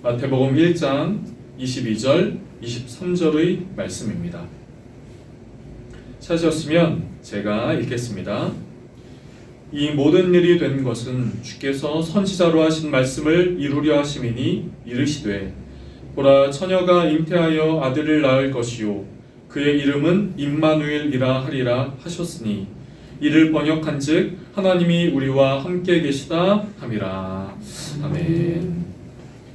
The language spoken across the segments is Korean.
마태복음 1장 22절, 23절의 말씀입니다. 찾으셨으면 제가 읽겠습니다. 이 모든 일이 된 것은 주께서 선지자로 하신 말씀을 이루려 하심이니 이르시되 보라 처녀가 잉태하여 아들을 낳을 것이요 그의 이름은 임마누엘이라 하리라 하셨으니 이를 번역한즉 하나님이 우리와 함께 계시다 함이라. 아멘.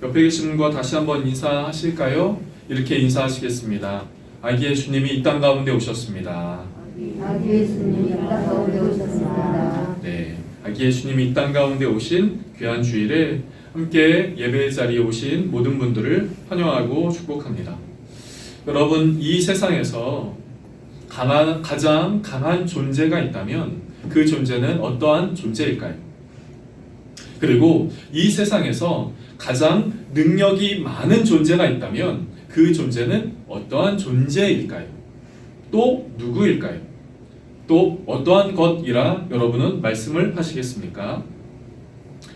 옆에 계신 분과 다시 한번 인사하실까요? 이렇게 인사하시겠습니다. 아기 예수님이 이 땅 가운데 오셨습니다. 아기 예수님이 이 땅 가운데 오셨습니다. 네, 아기 예수님이 이 땅 가운데 오신 귀한 주일에 함께 예배 자리에 오신 모든 분들을 환영하고 축복합니다. 여러분, 이 세상에서 가장 강한 존재가 있다면 그 존재는 어떠한 존재일까요? 그리고 이 세상에서 가장 능력이 많은 존재가 있다면 그 존재는 어떠한 존재일까요? 또 누구일까요? 또 어떠한 것이라 여러분은 말씀을 하시겠습니까?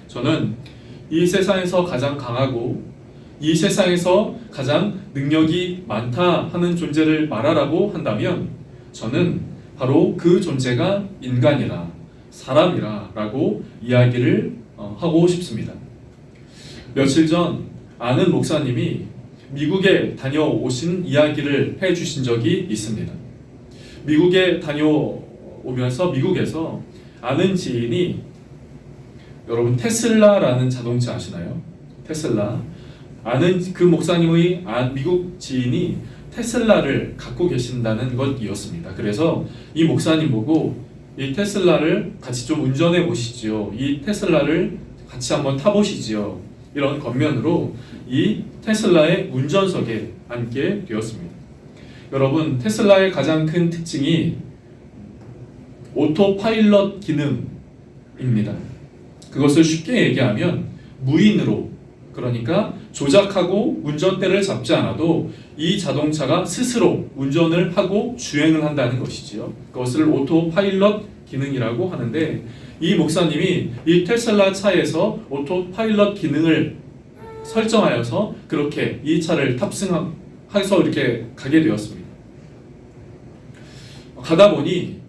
저는 이 세상에서 가장 강하고 이 세상에서 가장 능력이 많다 하는 존재를 말하라고 한다면 저는 바로 그 존재가 인간이라, 사람이라 라고 이야기를 하고 싶습니다. 며칠 전 아는 목사님이 미국에 다녀오신 이야기를 해주신 적이 있습니다. 미국에 다녀오면서 미국에서 아는 지인이, 여러분 테슬라라는 자동차 아시나요? 테슬라. 아는 그 목사님의 미국 지인이 테슬라를 갖고 계신다는 것이었습니다. 그래서 이 목사님 보고 이 테슬라를 같이 좀 운전해 보시지요. 이 테슬라를 같이 한번 타보시지요. 이런 겉면으로 이 테슬라의 운전석에 앉게 되었습니다. 여러분, 테슬라의 가장 큰 특징이 오토파일럿 기능입니다. 그것을 쉽게 얘기하면 무인으로, 그러니까 조작하고 운전대를 잡지 않아도 이 자동차가 스스로 운전을 하고 주행을 한다는 것이지요. 그것을 오토파일럿 기능이라고 하는데, 이 목사님이 이 테슬라 차에서 오토파일럿 기능을 설정하여서 그렇게 이 차를 탑승해서 이렇게 가게 되었습니다. 가다 보니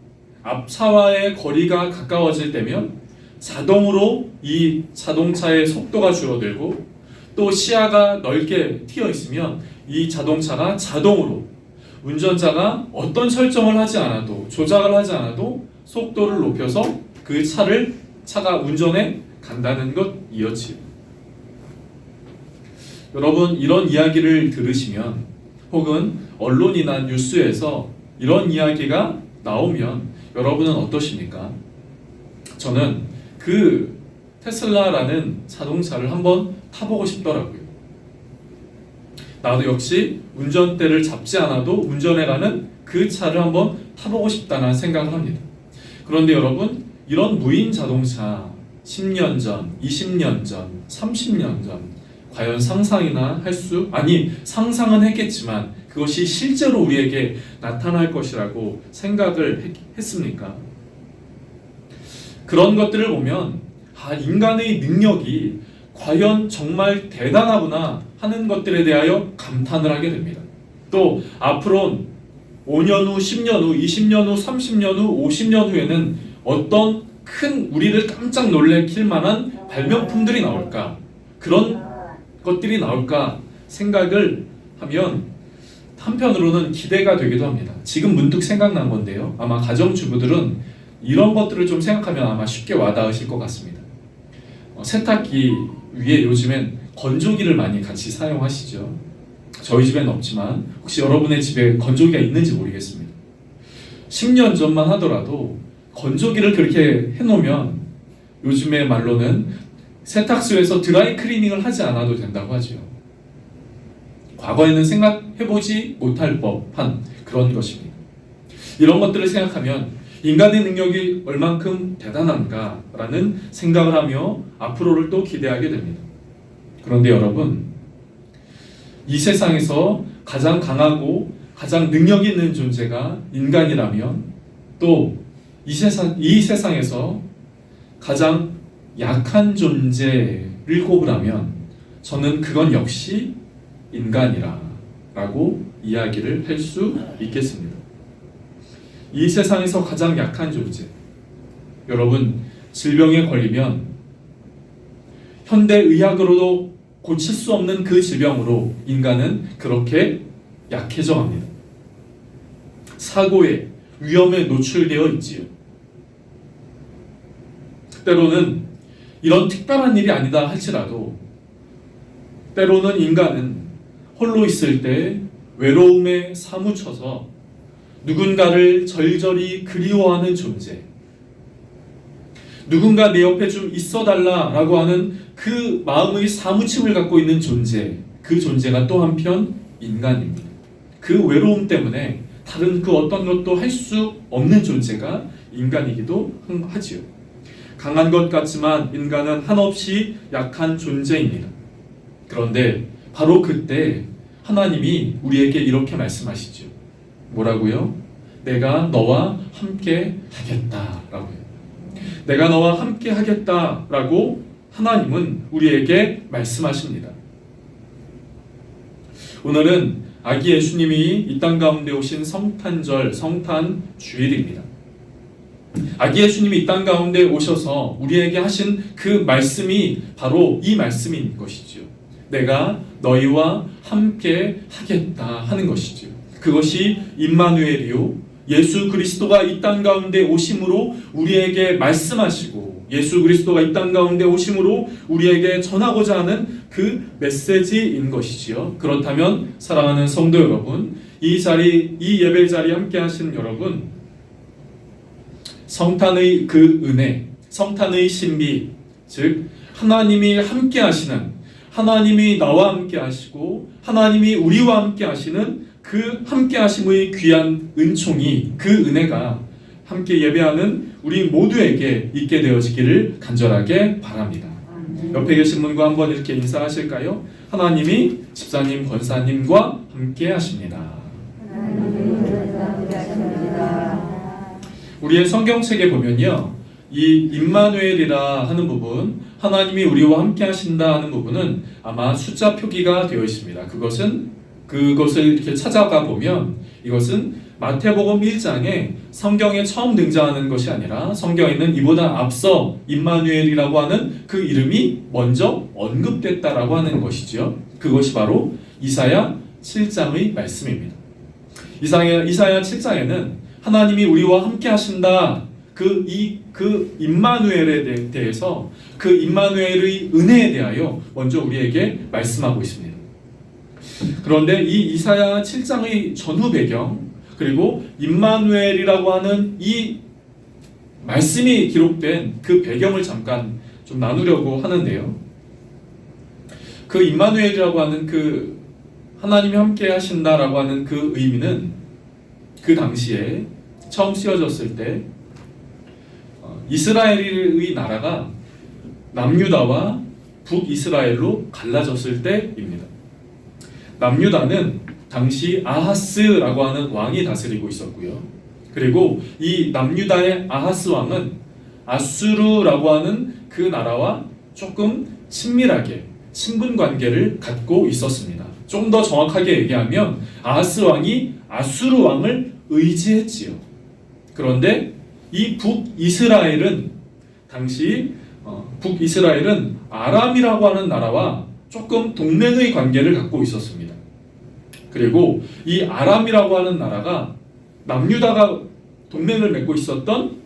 앞차와의 거리가 가까워질 때면 자동으로 이 자동차의 속도가 줄어들고, 또 시야가 넓게 트여 있으면 이 자동차가 자동으로 운전자가 어떤 설정을 하지 않아도, 조작을 하지 않아도 속도를 높여서 그 차가 운전해 간다는 것이었지요. 여러분, 이런 이야기를 들으시면 혹은 언론이나 뉴스에서 이런 이야기가 나오면 여러분은 어떠십니까? 저는 그 테슬라라는 자동차를 한번 타보고 싶더라고요. 나도 역시 운전대를 잡지 않아도 운전해가는 그 차를 한번 타보고 싶다는 생각을 합니다. 그런데 여러분, 이런 무인 자동차 10년 전, 20년 전, 30년 전 과연 상상이나 상상은 했겠지만 그것이 실제로 우리에게 나타날 것이라고 생각을 했습니까? 그런 것들을 보면 인간의 능력이 과연 정말 대단하구나 하는 것들에 대하여 감탄을 하게 됩니다. 또 앞으로 5년 후, 10년 후, 20년 후, 30년 후, 50년 후에는 어떤 큰 우리를 깜짝 놀래킬 만한 발명품들이 나올까, 그런 것들이 나올까 생각을 하면 한편으로는 기대가 되기도 합니다. 지금 문득 생각난 건데요, 아마 가정주부들은 이런 것들을 좀 생각하면 아마 쉽게 와닿으실 것 같습니다. 세탁기 위에 요즘엔 건조기를 많이 같이 사용하시죠. 저희 집엔 없지만 혹시 여러분의 집에 건조기가 있는지 모르겠습니다. 10년 전만 하더라도 건조기를 그렇게 해놓으면 요즘의 말로는 세탁소에서 드라이 클리닝을 하지 않아도 된다고 하죠. 과거에는 생각해보지 못할 법한 그런 것입니다. 이런 것들을 생각하면 인간의 능력이 얼만큼 대단한가라는 생각을 하며 앞으로를 또 기대하게 됩니다. 그런데 여러분, 이 세상에서 가장 강하고 가장 능력 있는 존재가 인간이라면, 또 이 세상에서 가장 약한 존재를 꼽으라면 저는 그건 역시 인간이라 라고 이야기를 할 수 있겠습니다. 이 세상에서 가장 약한 존재, 여러분, 질병에 걸리면 현대의학으로도 고칠 수 없는 그 질병으로 인간은 그렇게 약해져 갑니다. 사고에, 위험에 노출되어 있지요. 때로는 이런 특별한 일이 아니다 할지라도 때로는 인간은 홀로 있을 때 외로움에 사무쳐서 누군가를 절절히 그리워하는 존재, 누군가 내 옆에 좀 있어달라라고 하는 그 마음의 사무침을 갖고 있는 존재, 그 존재가 또 한편 인간입니다. 그 외로움 때문에 다른 그 어떤 것도 할 수 없는 존재가 인간이기도 하지요. 강한 것 같지만 인간은 한없이 약한 존재입니다. 그런데 바로 그때 하나님이 우리에게 이렇게 말씀하시죠. 뭐라고요? 내가 너와 함께 하겠다라고요. 내가 너와 함께 하겠다라고 하나님은 우리에게 말씀하십니다. 오늘은 아기 예수님이 이 땅 가운데 오신 성탄절, 성탄 주일입니다. 아기 예수님이 이 땅 가운데 오셔서 우리에게 하신 그 말씀이 바로 이 말씀인 것이죠. 내가 너희와 함께 하겠다 하는 것이죠. 그것이 임마누엘이요, 예수 그리스도가 이 땅 가운데 오심으로 우리에게 말씀하시고 예수 그리스도가 이 땅 가운데 오심으로 우리에게 전하고자 하는 그 메시지인 것이지요. 그렇다면 사랑하는 성도 여러분, 이 예배 자리에 함께 하신 여러분, 성탄의 그 은혜, 성탄의 신비, 즉 하나님이 함께 하시는, 하나님이 나와 함께 하시고 하나님이 우리와 함께 하시는 그 함께 하심의 귀한 은총이, 그 은혜가 함께 예배하는 우리 모두에게 있게 되어지기를 간절하게 바랍니다. 옆에 계신 분과 한번 이렇게 인사하실까요? 하나님이 집사님, 권사님과 함께 하십니다. 우리의 성경책에 보면요, 이 임마누엘이라 하는 부분, 하나님이 우리와 함께 하신다 하는 부분은 아마 숫자 표기가 되어 있습니다. 그것을 이렇게 찾아가 보면 이것은 마태복음 1장에 성경에 처음 등장하는 것이 아니라 성경에는 이보다 앞서 임마누엘이라고 하는 그 이름이 먼저 언급됐다라고 하는 것이죠. 그것이 바로 이사야 7장의 말씀입니다. 이사야 7장에는 하나님이 우리와 함께 하신다, 그 임마누엘에 대해서, 그 임마누엘의 은혜에 대하여 먼저 우리에게 말씀하고 있습니다. 그런데 이 이사야 7장의 전후 배경, 그리고 임마누엘이라고 하는 이 말씀이 기록된 그 배경을 잠깐 좀 나누려고 하는데요. 그 임마누엘이라고 하는 그 하나님이 함께 하신다라고 하는 그 의미는 그 당시에 처음 쓰여졌을 때 이스라엘의 나라가 남유다와 북이스라엘로 갈라졌을 때입니다. 남유다는 당시 아하스라고 하는 왕이 다스리고 있었고요. 그리고 이 남유다의 아하스 왕은 아수르라고 하는 그 나라와 조금 친밀하게 친분 관계를 갖고 있었습니다. 좀 더 정확하게 얘기하면 아하스 왕이 아수르 왕을 의지했지요. 그런데 이 북이스라엘은 당시 북이스라엘은 아람이라고 하는 나라와 조금 동맹의 관계를 갖고 있었습니다. 그리고 이 아람이라고 하는 나라가 남유다가 동맹을 맺고 있었던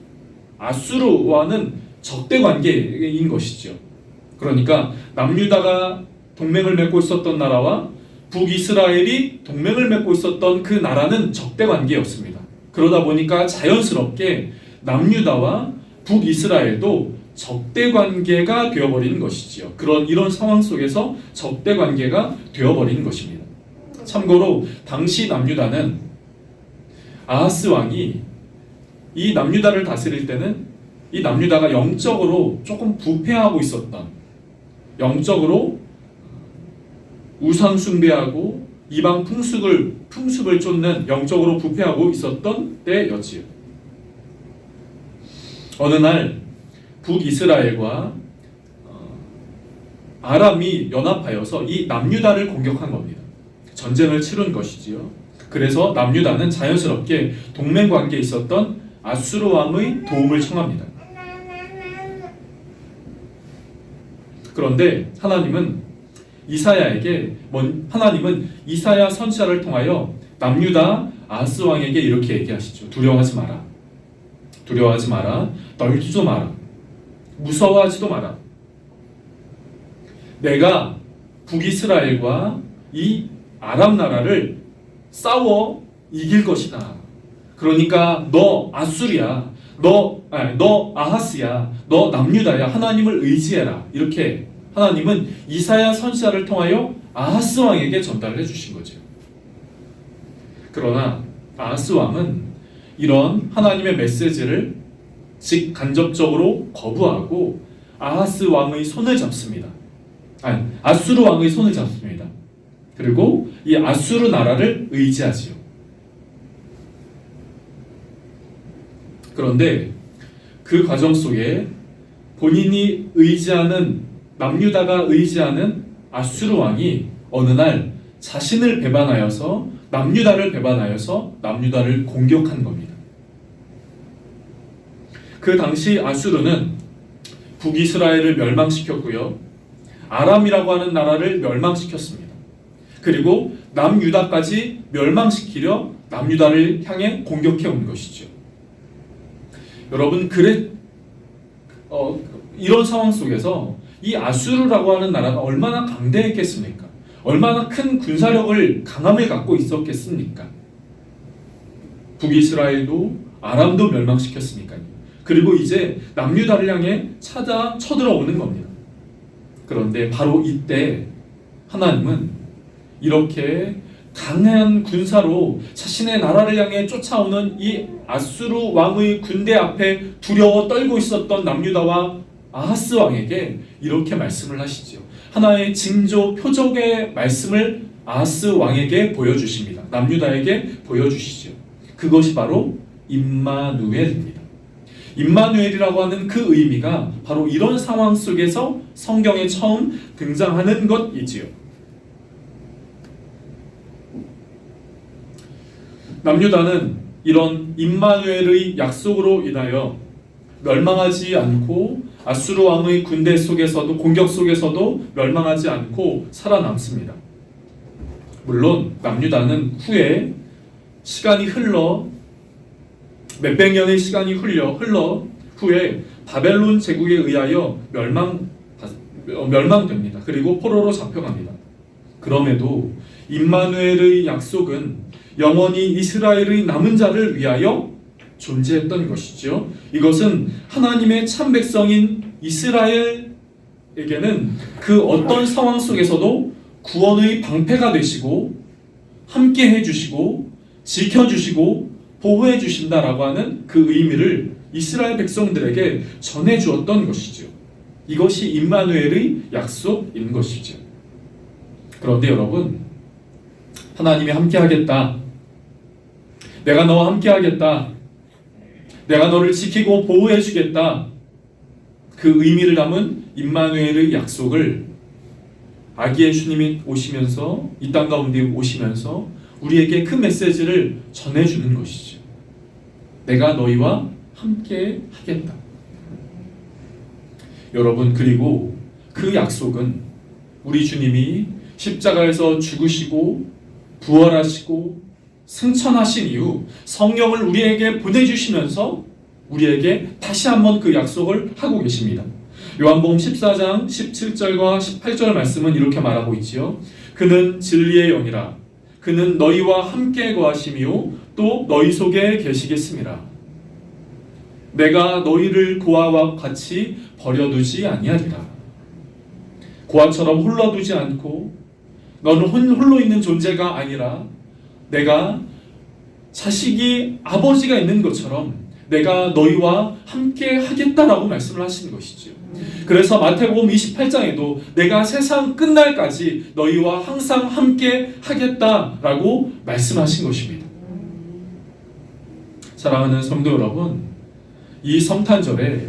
아수르와는 적대 관계인 것이죠. 그러니까 남유다가 동맹을 맺고 있었던 나라와 북이스라엘이 동맹을 맺고 있었던 그 나라는 적대 관계였습니다. 그러다 보니까 자연스럽게 남유다와 북이스라엘도 적대 관계가 되어버린 것이지요. 이런 상황 속에서 적대 관계가 되어버린 것입니다. 참고로 당시 남유다는 아하스 왕이 이 남유다를 다스릴 때는 이 남유다가 영적으로 조금 부패하고 있었던, 영적으로 우상 숭배하고 이방 풍습을 쫓는, 영적으로 부패하고 있었던 때였지요. 어느 날 북이스라엘과 아람이 연합하여서 이 남유다를 공격한 겁니다. 전쟁을 치른 것이지요. 그래서 남유다는 자연스럽게 동맹 관계에 있었던 아수르 왕의 도움을 청합니다. 그런데 하나님은 이사야 선지자를 통하여 남유다 아하스 왕에게 이렇게 얘기하시죠. 두려워하지 마라. 두려워하지 마라. 떨지도 마라. 무서워하지도 마라. 내가 북이스라엘과 이 아람 나라를 싸워 이길 것이다. 그러니까 너 아수리야. 너 아하스야. 너 남유다야. 하나님을 의지해라. 이렇게 하나님은 이사야 선지자를 통하여 아하스 왕에게 전달을 해주신 거죠. 그러나 아하스 왕은 이런 하나님의 메시지를 간접적으로 거부하고 아하스 왕의 손을 잡습니다. 아수르 왕의 손을 잡습니다. 그리고 이 아수르 나라를 의지하지요. 그런데 그 과정 속에 본인이 남유다가 의지하는 아수르 왕이 어느 날 자신을 배반하여서 남유다를 공격한 겁니다. 그 당시 아수르는 북이스라엘을 멸망시켰고요. 아람이라고 하는 나라를 멸망시켰습니다. 그리고 남유다까지 멸망시키려 남유다를 향해 공격해 온 것이죠. 여러분, 이런 상황 속에서 이 아수르라고 하는 나라가 얼마나 강대했겠습니까? 얼마나 큰 군사력을 강함을 갖고 있었겠습니까? 북이스라엘도 아람도 멸망시켰으니까요. 그리고 이제 남유다를 향해 쳐들어오는 겁니다. 그런데 바로 이때 하나님은 이렇게 강한 군사로 자신의 나라를 향해 쫓아오는 이 아수르 왕의 군대 앞에 두려워 떨고 있었던 남유다와 아하스 왕에게 이렇게 말씀을 하시죠. 하나의 징조 표적의 말씀을 아하스 왕에게 보여주십니다. 남유다에게 보여주시죠. 그것이 바로 임마누엘입니다. 임마누엘이라고 하는 그 의미가 바로 이런 상황 속에서 성경에 처음 등장하는 것이지요. 남유다는 이런 임마누엘의 약속으로 인하여 멸망하지 않고 아수르 왕의 군대 속에서도 공격 속에서도 멸망하지 않고 살아남습니다. 물론 남유다는 후에 시간이 흘러 몇백 년의 시간이 흘러 후에 바벨론 제국에 의하여 멸망됩니다. 그리고 포로로 잡혀갑니다. 그럼에도 임마누엘의 약속은 영원히 이스라엘의 남은 자를 위하여 존재했던 것이죠. 이것은 하나님의 참 백성인 이스라엘에게는 그 어떤 상황 속에서도 구원의 방패가 되시고 함께 해주시고 지켜주시고 보호해 주신다라고 하는 그 의미를 이스라엘 백성들에게 전해주었던 것이죠. 이것이 임마누엘의 약속인 것이죠. 그런데 여러분, 하나님이 함께 하겠다. 내가 너와 함께 하겠다. 내가 너를 지키고 보호해 주겠다. 그 의미를 담은 임마누엘의 약속을 아기 예수님이 오시면서 이 땅 가운데 오시면서 우리에게 그 메시지를 전해주는 것이죠. 내가 너희와 함께 하겠다. 여러분, 그리고 그 약속은 우리 주님이 십자가에서 죽으시고 부활하시고 승천하신 이후 성령을 우리에게 보내주시면서 우리에게 다시 한번 그 약속을 하고 계십니다. 요한복음 14장 17절과 18절 말씀은 이렇게 말하고 있지요. 그는 진리의 영이라. 그는 너희와 함께 거하시며 또 너희 속에 계시겠습니다. 내가 너희를 고아와 같이 버려두지 아니하리라. 고아처럼 홀러두지 않고 너는 홀로 있는 존재가 아니라 내가 자식이 아버지가 있는 것처럼 내가 너희와 함께 하겠다라고 말씀을 하신 것이죠. 그래서 마태복음 28장에도 내가 세상 끝날까지 너희와 항상 함께 하겠다라고 말씀하신 것입니다. 사랑하는 성도 여러분, 이 성탄절에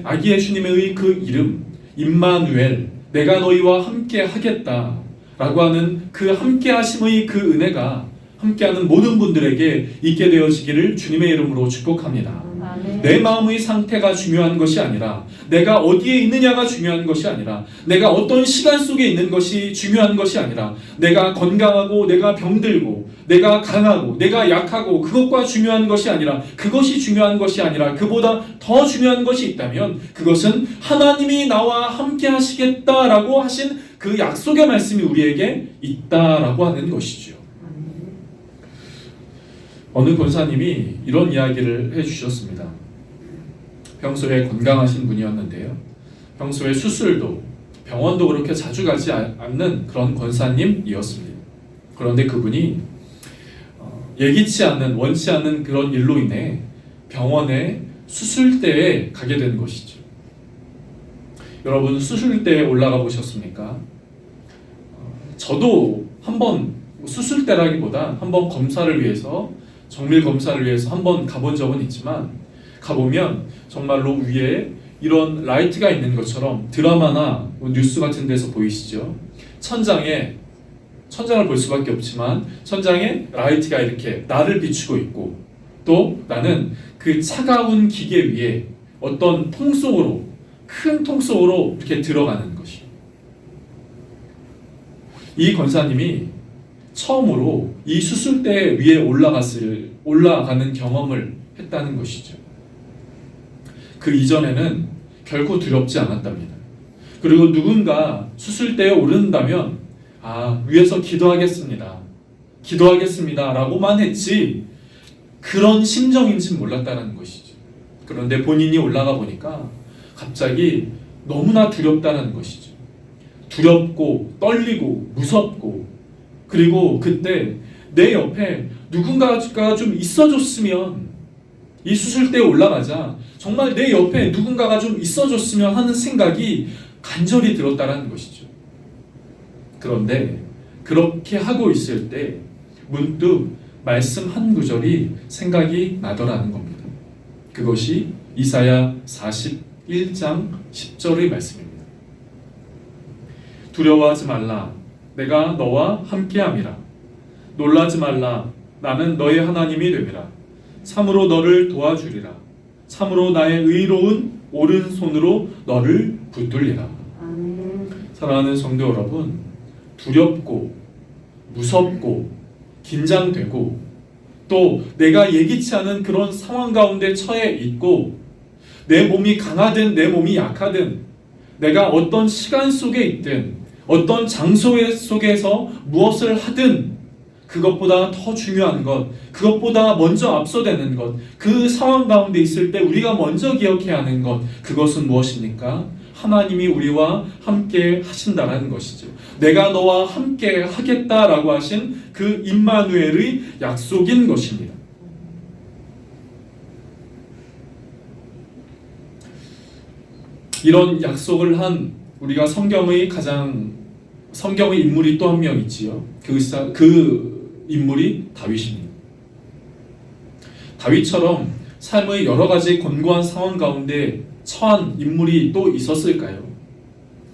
아기 예수님의 그 이름 임마누엘, 내가 너희와 함께 하겠다라고 하는 그 함께 하심의 그 은혜가 함께하는 모든 분들에게 있게 되어지기를 주님의 이름으로 축복합니다. 아멘. 내 마음의 상태가 중요한 것이 아니라, 내가 어디에 있느냐가 중요한 것이 아니라, 내가 어떤 시간 속에 있는 것이 중요한 것이 아니라, 내가 건강하고 내가 병들고 내가 강하고 내가 약하고 그것과 중요한 것이 아니라, 그것이 중요한 것이 아니라 그보다 더 중요한 것이 있다면 그것은 하나님이 나와 함께 하시겠다라고 하신 그 약속의 말씀이 우리에게 있다라고 하는 것이죠. 어느 권사님이 이런 이야기를 해주셨습니다. 평소에 건강하신 분이었는데요, 평소에 수술도 병원도 그렇게 자주 가지 않는 그런 권사님이었습니다. 그런데 그분이 예기치 않는, 원치 않는 그런 일로 인해 병원에 수술대에 가게 된 것이죠. 여러분, 수술대에 올라가 보셨습니까? 저도 한번, 수술대라기보다 한번 검사를 위해서, 정밀 검사를 위해서 한번 가본 적은 있지만, 가보면 정말로 위에 이런 라이트가 있는 것처럼, 드라마나 뉴스 같은 데서 보이시죠? 천장을 볼 수밖에 없지만 천장에 라이트가 이렇게 나를 비추고 있고, 또 나는 그 차가운 기계 위에 어떤 통 속으로, 큰 통 속으로 이렇게 들어가는 것이에요. 이 권사님이 처음으로 이 수술대 위에 올라가는 경험을 했다는 것이죠. 그 이전에는 결코 두렵지 않았답니다. 그리고 누군가 수술대에 오른다면 위에서 기도하겠습니다 라고만 했지 그런 심정인지 몰랐다는 것이죠. 그런데 본인이 올라가 보니까 갑자기 너무나 두렵다는 것이죠. 두렵고 떨리고 무섭고, 그리고 그때 내 옆에 누군가가 좀 있어줬으면, 이 수술대에 올라가자 정말 내 옆에 누군가가 좀 있어줬으면 하는 생각이 간절히 들었다는 것이죠. 그런데 그렇게 하고 있을 때 문득 말씀 한 구절이 생각이 나더라는 겁니다. 그것이 이사야 41장 10절의 말씀입니다. 두려워하지 말라, 내가 너와 함께함이라. 놀라지 말라, 나는 너의 하나님이 됨이라. 참으로 너를 도와주리라. 참으로 나의 의로운 오른손으로 너를 붙들리라. 아멘. 사랑하는 성도 여러분, 두렵고 무섭고 긴장되고, 또 내가 예기치 않은 그런 상황 가운데 처해 있고, 내 몸이 강하든 내 몸이 약하든, 내가 어떤 시간 속에 있든 어떤 장소 속에서 무엇을 하든, 그것보다 더 중요한 것, 그것보다 먼저 앞서되는 것, 그 상황 가운데 있을 때 우리가 먼저 기억해야 하는 것, 그것은 무엇입니까? 하나님이 우리와 함께 하신다라는 것이죠. 내가 너와 함께 하겠다라고 하신 그 임마누엘의 약속인 것입니다. 이런 약속을 한 우리가 성경의 인물이 또 한 명 있지요. 그 인물이 다윗입니다. 다윗처럼 삶의 여러 가지 곤고한 상황 가운데 처한 인물이 또 있었을까요?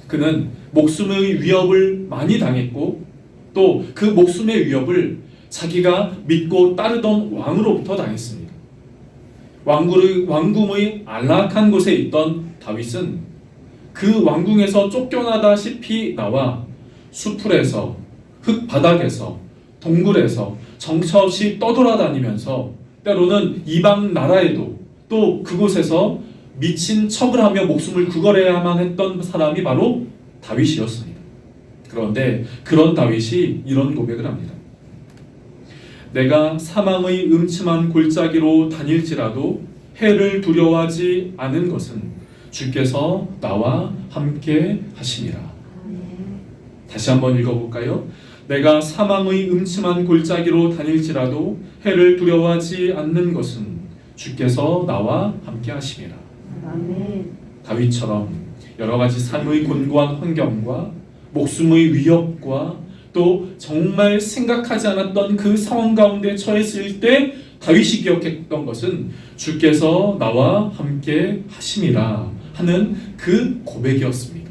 그는 목숨의 위협을 많이 당했고, 또 그 목숨의 위협을 자기가 믿고 따르던 왕으로부터 당했습니다. 왕궁의 안락한 곳에 있던 다윗은 그 왕궁에서 쫓겨나다시피 나와 수풀에서, 흙바닥에서, 동굴에서 정처 없이 떠돌아다니면서 때로는 이방 나라에도, 또 그곳에서 미친 척을 하며 목숨을 구걸해야만 했던 사람이 바로 다윗이었습니다. 그런데 그런 다윗이 이런 고백을 합니다. 내가 사망의 음침한 골짜기로 다닐지라도 해를 두려워하지 않은 것은 주께서 나와 함께 하심이라. 다시 한번 읽어볼까요? 내가 사망의 음침한 골짜기로 다닐지라도 해를 두려워하지 않는 것은 주께서 나와 함께 하심이라. 아멘. 다윗처럼 여러 가지 삶의 곤고한 환경과 목숨의 위협과, 또 정말 생각하지 않았던 그 상황 가운데 처했을 때 다윗이 기억했던 것은 주께서 나와 함께 하심이라 하는 그 고백이었습니다.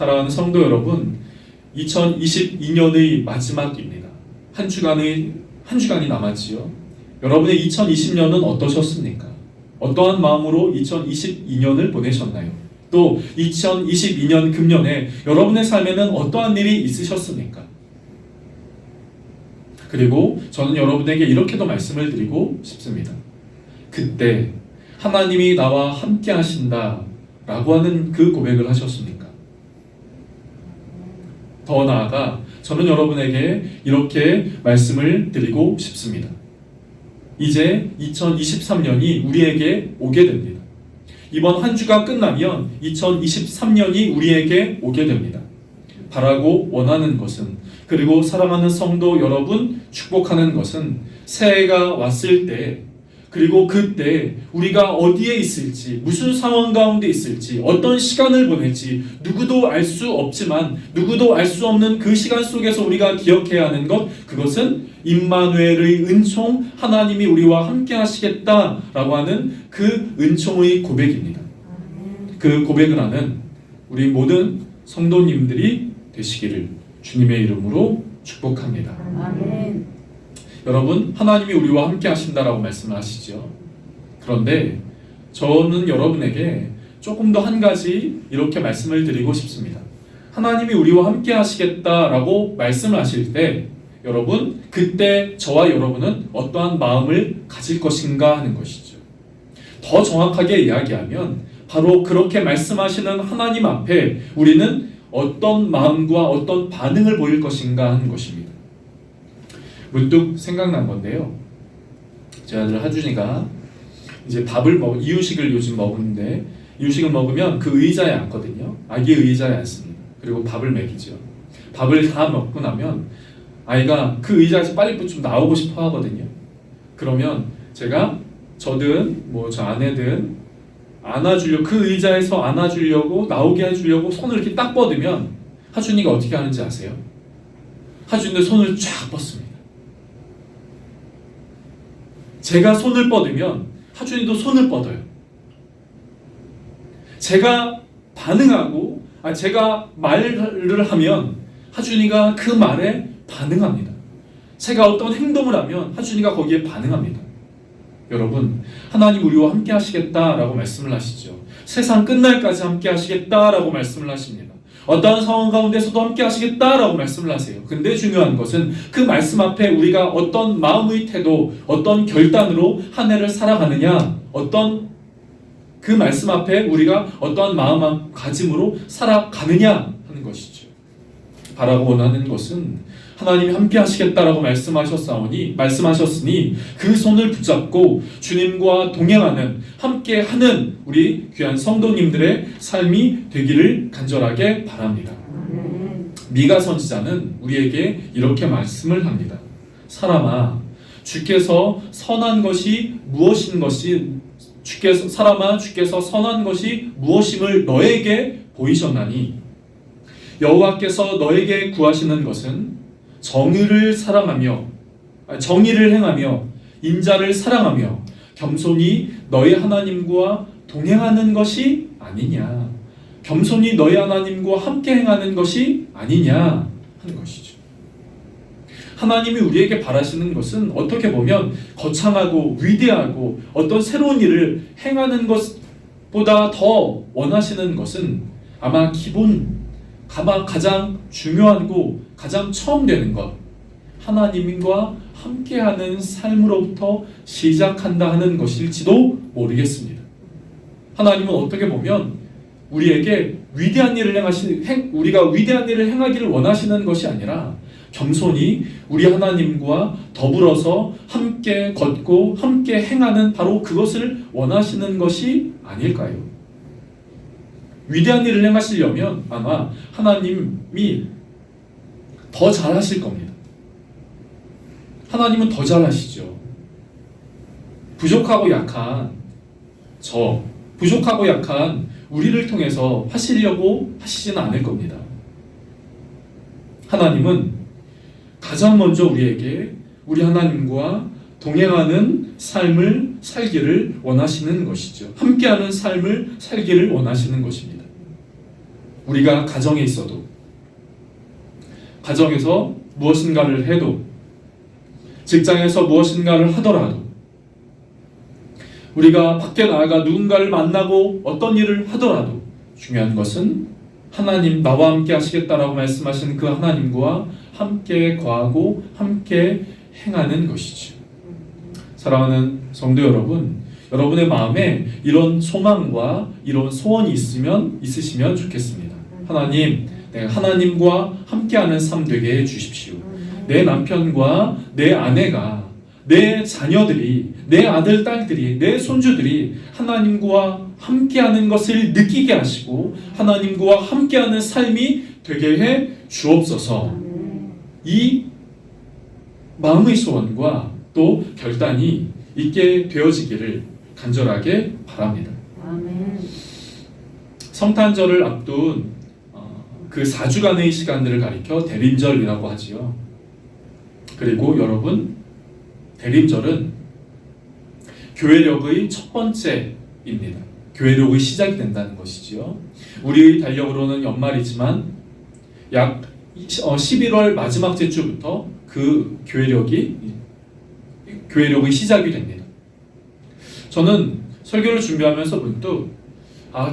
사랑하는 성도 여러분, 2022년의 마지막입니다. 한 주간이 남았지요. 여러분의 2020년은 어떠셨습니까? 어떠한 마음으로 2022년을 보내셨나요? 또 2022년 금년에 여러분의 삶에는 어떠한 일이 있으셨습니까? 그리고 저는 여러분에게 이렇게도 말씀을 드리고 싶습니다. 그때 하나님이 나와 함께 하신다 라고 하는 그 고백을 하셨습니까? 더 나아가 저는 여러분에게 이렇게 말씀을 드리고 싶습니다. 이제 2023년이 우리에게 오게 됩니다. 이번 한 주가 끝나면 2023년이 우리에게 오게 됩니다. 바라고 원하는 것은, 그리고 사랑하는 성도 여러분 축복하는 것은 새해가 왔을 때, 그리고 그때 우리가 어디에 있을지, 무슨 상황 가운데 있을지, 어떤 시간을 보낼지 누구도 알 수 없지만, 누구도 알 수 없는 그 시간 속에서 우리가 기억해야 하는 것, 그것은 임마누엘의 은총, 하나님이 우리와 함께 하시겠다라고 하는 그 은총의 고백입니다. 그 고백을 하는 우리 모든 성도님들이 되시기를 주님의 이름으로 축복합니다. 아멘. 여러분, 하나님이 우리와 함께 하신다라고 말씀을 하시죠. 그런데 저는 여러분에게 조금 더 한 가지 이렇게 말씀을 드리고 싶습니다. 하나님이 우리와 함께 하시겠다라고 말씀을 하실 때, 여러분, 그때 저와 여러분은 어떠한 마음을 가질 것인가 하는 것이죠. 더 정확하게 이야기하면 바로 그렇게 말씀하시는 하나님 앞에 우리는 어떤 마음과 어떤 반응을 보일 것인가 하는 것입니다. 문득 생각난 건데요. 제 아들 하준이가 이제 이유식을 요즘 먹는데, 이유식을 먹으면 그 의자에 앉거든요. 아기 의자에 앉습니다. 그리고 밥을 먹이죠. 밥을 다 먹고 나면 아이가 그 의자에서 빨리 좀 나오고 싶어 하거든요. 그러면 제가 저든 저 아내든 안아주려고, 그 의자에서 안아주려고, 나오게 해주려고 손을 이렇게 딱 뻗으면 하준이가 어떻게 하는지 아세요? 하준이도 손을 쫙 뻗습니다. 제가 손을 뻗으면 하준이도 손을 뻗어요. 제가 반응하고, 제가 말을 하면 하준이가 그 말에 반응합니다. 제가 어떤 행동을 하면 하준이가 거기에 반응합니다. 여러분, 하나님 우리와 함께 하시겠다라고 말씀을 하시죠. 세상 끝날까지 함께 하시겠다라고 말씀을 하십니다. 어떠한 상황 가운데서도 함께 하시겠다라고 말씀을 하세요. 근데 중요한 것은 그 말씀 앞에 우리가 어떤 마음의 태도, 어떤 결단으로 한 해를 살아가느냐, 어떤 그 말씀 앞에 우리가 어떠한 마음가짐으로 살아가느냐 하는 것이죠. 바라고 원하는 것은 하나님이 함께 하시겠다라고 말씀하셨으니 그 손을 붙잡고 주님과 동행하는, 함께하는 우리 귀한 성도님들의 삶이 되기를 간절하게 바랍니다. 미가 선지자는 우리에게 이렇게 말씀을 합니다. 사람아, 주께서 선한 것이 무엇임을 너에게 보이셨나니, 여호와께서 너에게 구하시는 것은 정의를 행하며 인자를 사랑하며 겸손히 너희 하나님과 동행하는 것이 아니냐, 겸손히 너희 하나님과 함께 행하는 것이 아니냐 하는 것이죠. 하나님이 우리에게 바라시는 것은 어떻게 보면 거창하고 위대하고 어떤 새로운 일을 행하는 것보다 더 원하시는 것은 아마 가장 중요하고 가장 처음 되는 것, 하나님과 함께하는 삶으로부터 시작한다 하는 것일지도 모르겠습니다. 하나님은 어떻게 보면 우리에게 우리가 위대한 일을 행하기를 원하시는 것이 아니라 겸손히 우리 하나님과 더불어서 함께 걷고 함께 행하는 바로 그것을 원하시는 것이 아닐까요? 위대한 일을 행하시려면 아마 하나님이 더 잘하실 겁니다. 하나님은 더 잘하시죠. 부족하고 약한 우리를 통해서 하시려고 하시지는 않을 겁니다. 하나님은 가장 먼저 우리에게 우리 하나님과 동행하는 삶을 살기를 원하시는 것이죠. 함께하는 삶을 살기를 원하시는 것입니다. 우리가 가정에 있어도, 가정에서 무엇인가를 해도, 직장에서 무엇인가를 하더라도, 우리가 밖에 나아가 누군가를 만나고 어떤 일을 하더라도 중요한 것은 하나님 나와 함께 하시겠다라고 말씀하신 그 하나님과 함께 거하고 함께 행하는 것이죠. 사랑하는 성도 여러분, 여러분의 마음에 이런 소망과 이런 소원이 있으시면 좋겠습니다. 하나님, 내가 하나님과 함께하는 삶 되게 해주십시오. 내 남편과 내 아내가, 내 자녀들이, 내 아들, 딸들이, 내 손주들이 하나님과 함께하는 것을 느끼게 하시고 하나님과 함께하는 삶이 되게 해 주옵소서. 이 마음의 소원과 또 결단이 있게 되어지기를 간절하게 바랍니다. 성탄절을 앞둔 그 4주간의 시간들을 가리켜 대림절이라고 하지요. 그리고 여러분, 대림절은 교회력의 첫 번째입니다. 교회력의 시작이 된다는 것이지요. 우리의 달력으로는 연말이지만 약 11월 마지막 주부터 그 교회력의 시작이 됩니다. 저는 설교를 준비하면서 문득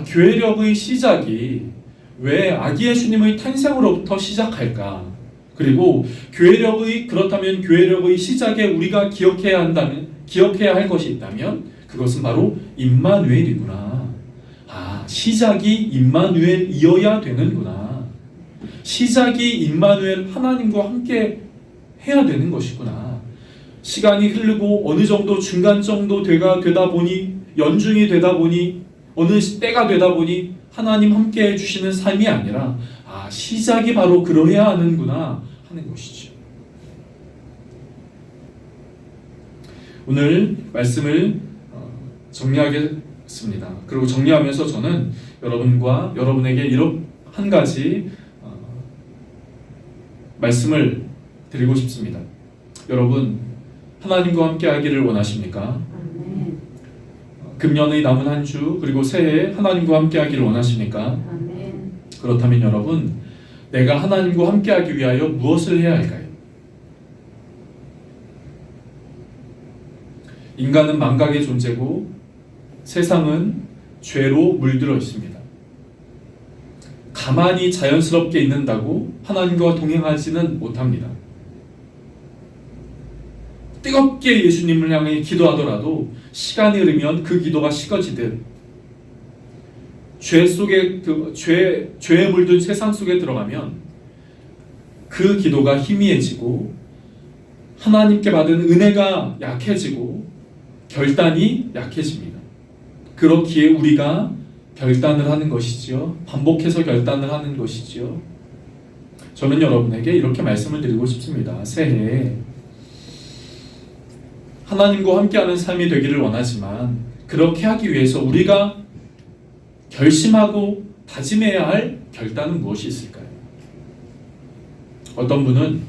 교회력의 시작이 왜 아기 예수님의 탄생으로부터 시작할까? 그리고 그렇다면 교회력의 시작에 우리가 기억해야 할 것이 있다면 그것은 바로 임마누엘이구나. 시작이 임마누엘이어야 되는구나. 시작이 임마누엘 하나님과 함께 해야 되는 것이구나. 시간이 흐르고 어느 정도 중간 정도 되다 보니, 연중이 되다 보니, 어느 때가 되다 보니 하나님 함께 해주시는 삶이 아니라 시작이 바로 그러해야 하는구나 하는 것이죠. 오늘 말씀을 정리하겠습니다. 그리고 정리하면서 저는 여러분에게 이런 한 가지 말씀을 드리고 싶습니다. 여러분, 하나님과 함께 하기를 원하십니까? 금년의 남은 한 주 그리고 새해에 하나님과 함께 하기를 원하십니까? 그렇다면 여러분, 내가 하나님과 함께 하기 위하여 무엇을 해야 할까요? 인간은 망각의 존재고 세상은 죄로 물들어 있습니다. 가만히 자연스럽게 있는다고 하나님과 동행하지는 못합니다. 뜨겁게 예수님을 향해 기도하더라도 시간이 흐르면 그 기도가 식어지듯 죄에 물든 세상 속에 들어가면 그 기도가 희미해지고 하나님께 받은 은혜가 약해지고 결단이 약해집니다. 그렇기에 우리가 결단을 하는 것이지요. 반복해서 결단을 하는 것이지요. 저는 여러분에게 이렇게 말씀을 드리고 싶습니다. 새해에 하나님과 함께하는 삶이 되기를 원하지만 그렇게 하기 위해서 우리가 결심하고 다짐해야 할 결단은 무엇이 있을까요? 어떤 분은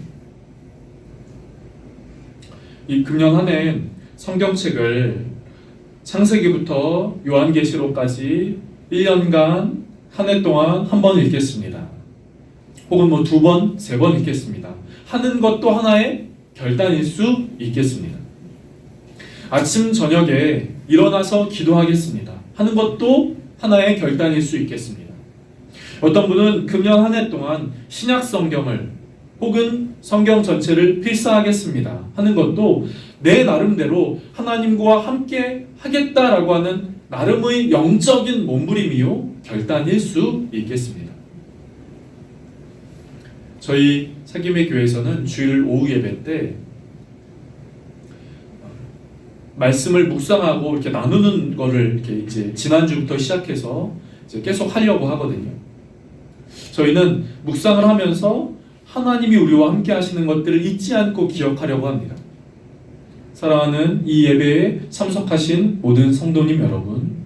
이 금년 한 해 성경책을 창세기부터 요한계시록까지 1년간 한 해 동안 한 번 읽겠습니다. 혹은 2번, 3번 읽겠습니다. 하는 것도 하나의 결단일 수 있겠습니다. 아침 저녁에 일어나서 기도하겠습니다. 하는 것도 하나의 결단일 수 있겠습니다. 어떤 분은 금년 한 해 동안 신약 성경을 혹은 성경 전체를 필사하겠습니다. 하는 것도 내 나름대로 하나님과 함께 하겠다라고 하는 나름의 영적인 몸부림이요 결단일 수 있겠습니다. 저희 사김의 교회에서는 주일 오후 예배 때 말씀을 묵상하고 이렇게 나누는 거를 이렇게 이제 지난주부터 시작해서 이제 계속 하려고 하거든요. 저희는 묵상을 하면서 하나님이 우리와 함께 하시는 것들을 잊지 않고 기억하려고 합니다. 사랑하는 이 예배에 참석하신 모든 성도님 여러분,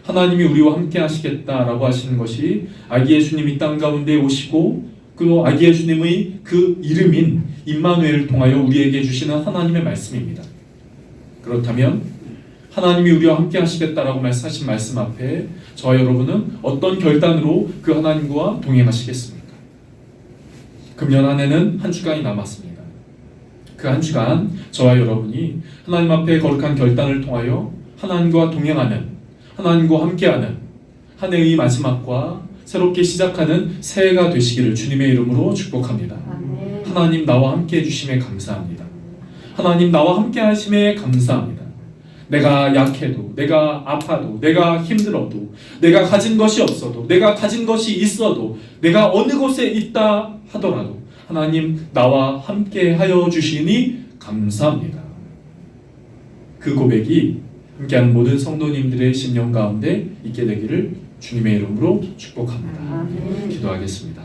하나님이 우리와 함께 하시겠다라고 하시는 것이 아기 예수님이 땅 가운데 오시고 그 아기 예수님의 그 이름인 임마누엘을 통하여 우리에게 주시는 하나님의 말씀입니다. 그렇다면 하나님이 우리와 함께 하시겠다라고 하신 말씀 앞에 저와 여러분은 어떤 결단으로 그 하나님과 동행하시겠습니까? 금년 한 해는 한 주간이 남았습니다. 그 한 주간 저와 여러분이 하나님 앞에 거룩한 결단을 통하여 하나님과 동행하는, 하나님과 함께하는 한 해의 마지막과 새롭게 시작하는 새해가 되시기를 주님의 이름으로 축복합니다. 아멘. 하나님 나와 함께 해주심에 감사합니다. 하나님 나와 함께 하심에 감사합니다. 내가 약해도, 내가 아파도, 내가 힘들어도, 내가 가진 것이 없어도, 내가 가진 것이 있어도, 내가 어느 곳에 있다 하더라도 하나님 나와 함께 하여 주시니 감사합니다. 그 고백이 함께하는 모든 성도님들의 심령 가운데 있게 되기를 주님의 이름으로 축복합니다. 아멘. 기도하겠습니다.